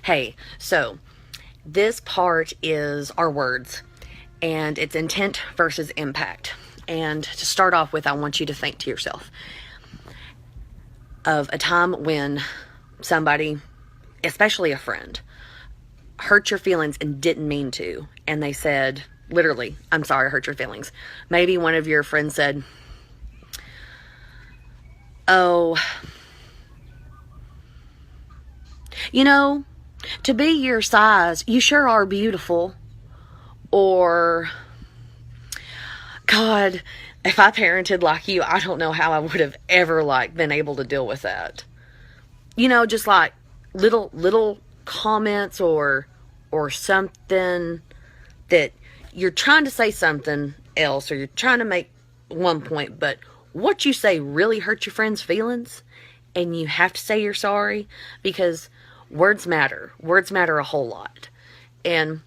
Hey, so this part is our words, and it's intent versus impact. And to start off with, I want you to think to yourself of a time when somebody, especially a friend, hurt your feelings and didn't mean to. And they said, literally, I'm sorry I hurt your feelings. Maybe one of your friends said, oh, you know, to be your size, you sure are beautiful. Or, God, if I parented like you, I don't know how I would have ever been able to deal with that. You know, just like little comments or something that you're trying to say something else, or you're trying to make one point, but what you say really hurt your friend's feelings, and you have to say you're sorry, because words matter. Words matter a whole lot. And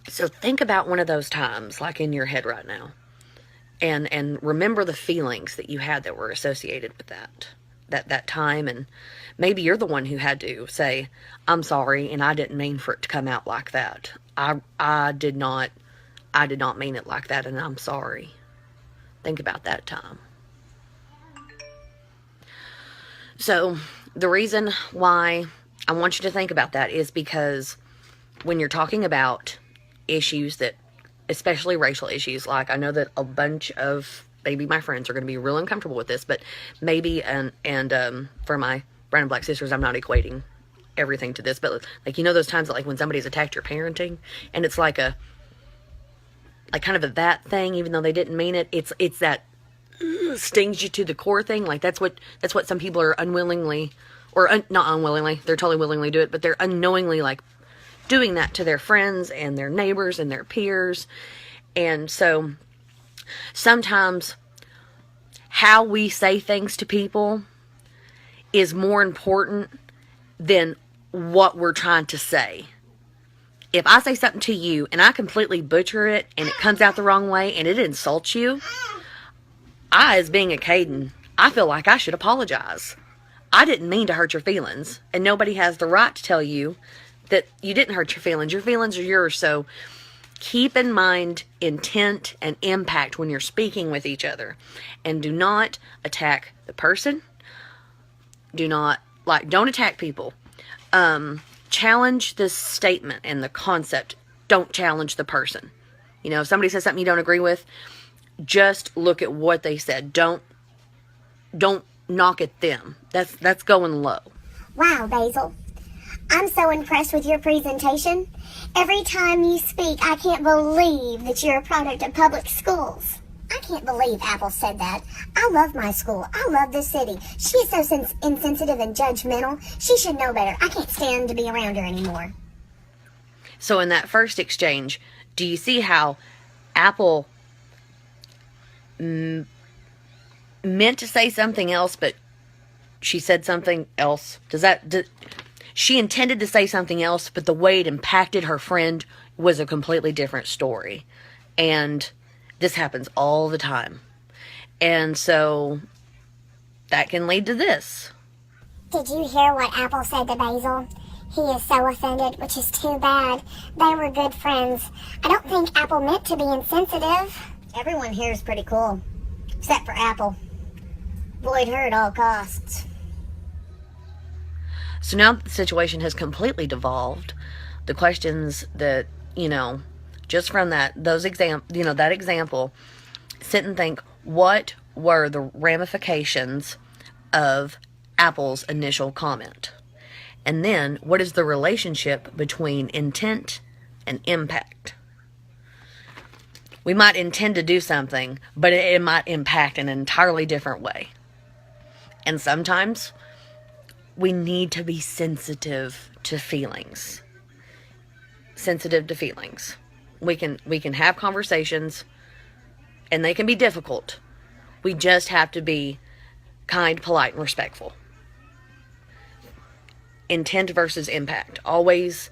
so think about one of those times, like in your head right now, and remember the feelings that you had that were associated with that time. And maybe you're the one who had to say, I'm sorry, and I didn't mean for it to come out like that. I did not mean it like that, and I'm sorry. Think about that time. So the reason why I want you to think about that is because when you're talking about issues that, especially racial issues, like I know that a bunch of maybe my friends are going to be real uncomfortable with this, but maybe, and for my brown and black sisters, I'm not equating everything to this, but like, you know, those times that like when somebody's attacked your parenting, and it's like kind of a that thing, even though they didn't mean it, it's that stings you to the core thing. Like that's what some people are unwillingly, or not unwillingly, they're totally willingly do it, but they're unknowingly like doing that to their friends and their neighbors and their peers. And so sometimes how we say things to people is more important than what we're trying to say. If I say something to you and I completely butcher it and it comes out the wrong way and it insults you, as being a Caden, I feel like I should apologize. I didn't mean to hurt your feelings, and nobody has the right to tell you that you didn't hurt your feelings. Your feelings are yours. So keep in mind intent and impact when you're speaking with each other, and do not attack the person. Don't attack people. Challenge the statement and the concept. Don't challenge the person. You know, if somebody says something you don't agree with, just look at what they said. Don't knock at them. That's going low. Wow, Basil. I'm so impressed with your presentation. Every time you speak, I can't believe that you're a product of public schools. I can't believe Apple said that. I love my school. I love this city. She is so insensitive and judgmental. She should know better. I can't stand to be around her anymore. So in that first exchange, do you see how Apple meant to say something else, but she said something else? She intended to say something else, but the way it impacted her friend was a completely different story. And this happens all the time. And so that can lead to this. Did you hear what Apple said to Basil? He is so offended, which is too bad. They were good friends. I don't think Apple meant to be insensitive. Everyone here is pretty cool, except for Apple. Avoid her at all costs. So now the situation has completely devolved. The questions that, just from that example, sit and think, what were the ramifications of Apple's initial comment? And then, what is the relationship between intent and impact? We might intend to do something, but it might impact in an entirely different way. And sometimes we need to be sensitive to feelings. Sensitive to feelings. We can have conversations, and they can be difficult. We just have to be kind, polite, and respectful. Intent versus impact. Always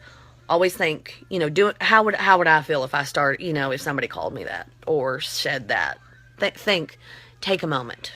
think, how would I feel if I started, if somebody called me that or said that. Take a moment.